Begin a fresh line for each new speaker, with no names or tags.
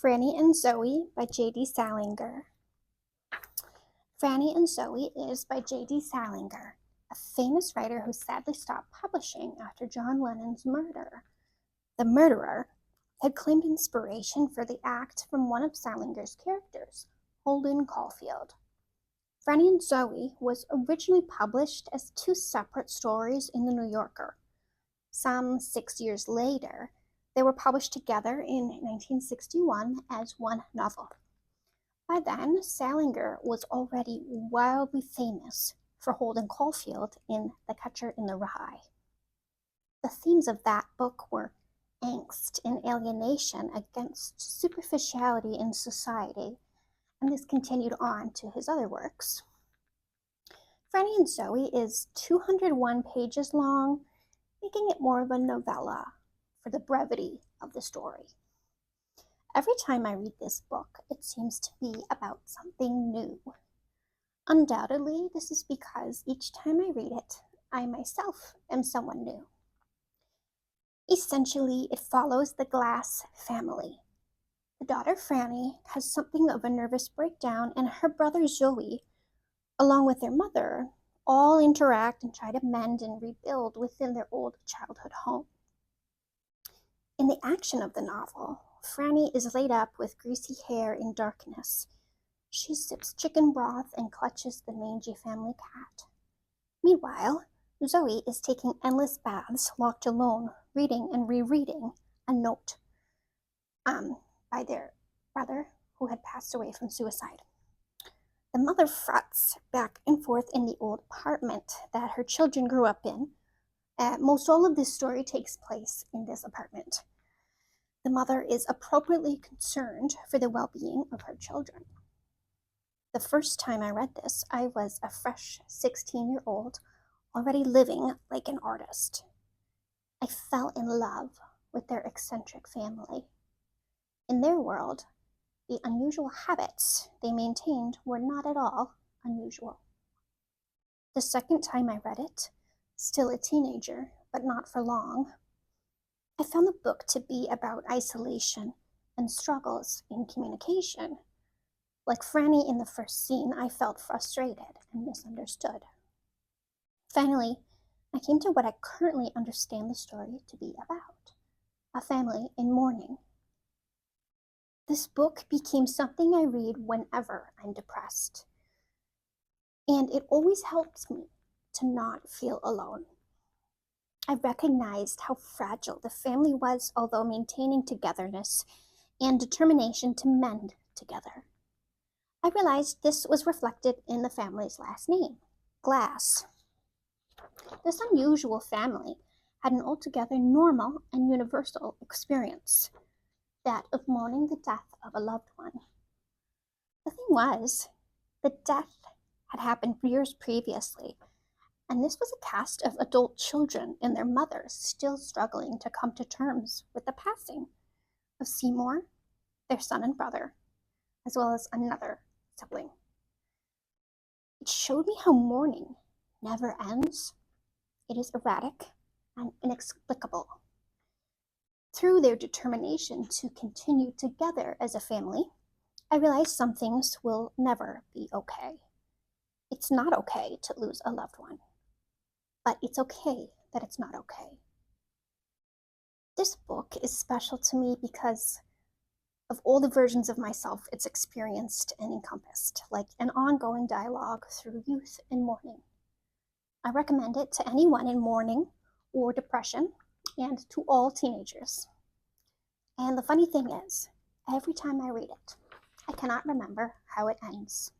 Franny and Zooey by J.D. Salinger. Franny and Zooey is by J.D. Salinger, a famous writer who sadly stopped publishing after John Lennon's murder. The murderer had claimed inspiration for the act from one of Salinger's characters, Holden Caulfield. Franny and Zooey was originally published as two separate stories in The New Yorker. Some 6 years later, they were published together in 1961 as one novel. By then, Salinger was already wildly famous for Holden Caulfield in The Catcher in the Rye. The themes of that book were angst and alienation against superficiality in society, and this continued on to his other works. Franny and Zooey is 201 pages long, making it more of a novella for the brevity of the story. Every time I read this book, it seems to be about something new. Undoubtedly, this is because each time I read it, I myself am someone new. Essentially, it follows the Glass family. The daughter Franny has something of a nervous breakdown, and her brother Zooey, along with their mother, all interact and try to mend and rebuild within their old childhood home. In the action of the novel, Franny is laid up with greasy hair in darkness. She sips chicken broth and clutches the mangy family cat. Meanwhile, Zooey is taking endless baths locked alone, reading and rereading a note by their brother who had passed away from suicide. The mother frets back and forth in the old apartment that her children grew up in. Most all of this story takes place in this apartment. The mother is appropriately concerned for the well-being of her children. The first time I read this, I was a fresh 16-year-old, already living like an artist. I fell in love with their eccentric family. In their world, the unusual habits they maintained were not at all unusual. The second time I read it, still a teenager, but not for long, I found the book to be about isolation and struggles in communication. Like Franny in the first scene, I felt frustrated and misunderstood. Finally, I came to what I currently understand the story to be about: a family in mourning. This book became something I read whenever I'm depressed, and it always helps me to not feel alone. I recognized how fragile the family was, although maintaining togetherness and determination to mend together. I realized this was reflected in the family's last name, Glass. This unusual family had an altogether normal and universal experience, that of mourning the death of a loved one. The thing was, the death had happened years previously, and this was a cast of adult children and their mothers still struggling to come to terms with the passing of Seymour, their son and brother, as well as another sibling. It showed me how mourning never ends. It is erratic and inexplicable. Through their determination to continue together as a family, I realized some things will never be okay. It's not okay to lose a loved one, but it's okay that it's not okay. This book is special to me because of all the versions of myself it's experienced and encompassed, like an ongoing dialogue through youth and mourning. I recommend it to anyone in mourning or depression, and to all teenagers. And the funny thing is, every time I read it, I cannot remember how it ends.